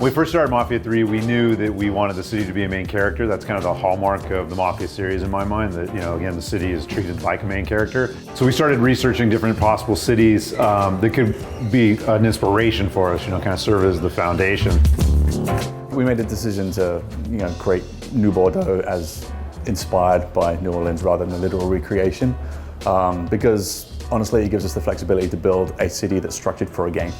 we first started Mafia 3, we knew that we wanted the city to be a main character. That's kind of the hallmark of the Mafia series in my mind, that, you know, again, the city is treated like a main character. So we started researching different possible cities that could be an inspiration for us, you know, kind of serve as the foundation. We made a decision to, you know, create New Bordeaux as inspired by New Orleans rather than a literal recreation, because honestly, it gives us the flexibility to build a city that's structured for a game.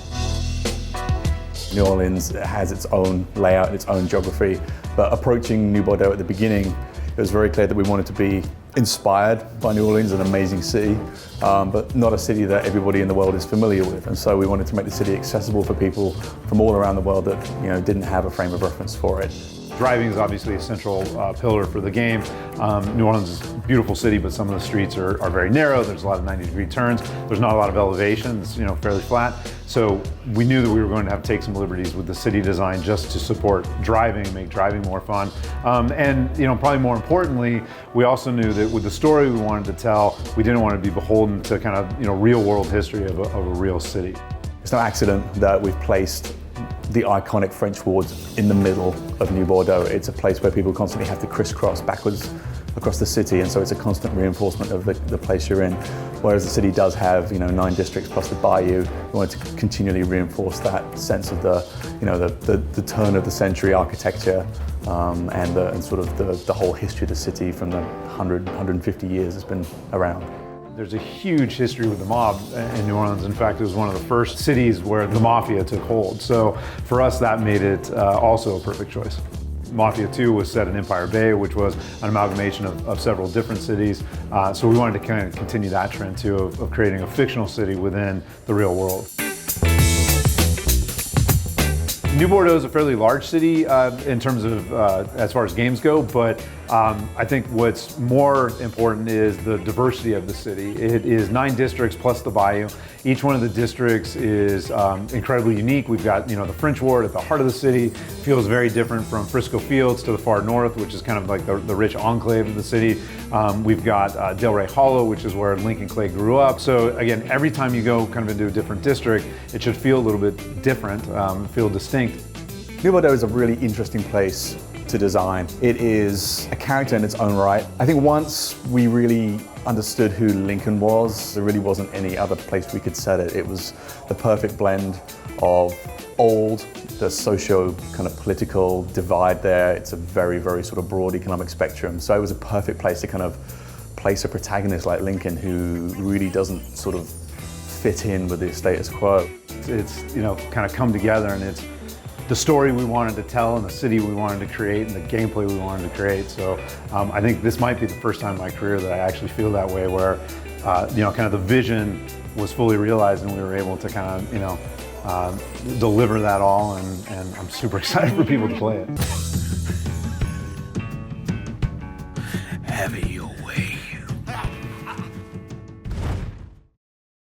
New Orleans has its own layout, its own geography, but approaching New Bordeaux at the beginning, it was very clear that we wanted to be inspired by New Orleans, an amazing city, but not a city that everybody in the world is familiar with. And so we wanted to make the city accessible for people from all around the world that, you know, didn't have a frame of reference for it. Driving is obviously a central pillar for the game. New Orleans is a beautiful city, but some of the streets are very narrow. There's a lot of 90-degree turns. There's not a lot of elevation. It's, you know, fairly flat. So we knew that we were going to have to take some liberties with the city design just to support driving, make driving more fun. And, you know, probably more importantly, we also knew that with the story we wanted to tell, we didn't want to be beholden to kind of, you know, real world history of a real city. It's no accident that we've placed the iconic French wards in the middle of New Bordeaux. It's a place where people constantly have to crisscross backwards across the city, and so it's a constant reinforcement of the place you're in. Whereas the city does have, you know, 9 districts plus the bayou. We wanted to continually reinforce that sense of the, you know, the turn of the century architecture, and sort of the whole history of the city from the 150 years it's been around. There's a huge history with the mob in New Orleans. In fact, it was one of the first cities where the Mafia took hold. So for us, that made it also a perfect choice. Mafia 2 was set in Empire Bay, which was an amalgamation of several different cities. So we wanted to kind of continue that trend too, of creating a fictional city within the real world. New Bordeaux is a fairly large city in terms of as far as games go, but I think what's more important is the diversity of the city. It is 9 districts plus the bayou. Each one of the districts is incredibly unique. We've got, you know, the French Ward at the heart of the city. Feels very different from Frisco Fields to the far north, which is kind of like the rich enclave of the city. We've got Delray Hollow, which is where Lincoln Clay grew up. So again, every time you go kind of into a different district, it should feel a little bit different, feel distinct. New Bordeaux is a really interesting place to design. It is a character in its own right. I think once we really understood who Lincoln was, there really wasn't any other place we could set it. It was the perfect blend of old, the socio kind of political divide there. It's a very, very sort of broad economic spectrum. So it was a perfect place to kind of place a protagonist like Lincoln who really doesn't sort of fit in with the status quo. It's, you know, kind of come together, and it's the story we wanted to tell and the city we wanted to create and the gameplay we wanted to create. So I think this might be the first time in my career that I actually feel that way, where you know, kind of the vision was fully realized and we were able to kind of, you know, deliver that all, and I'm super excited for people to play it.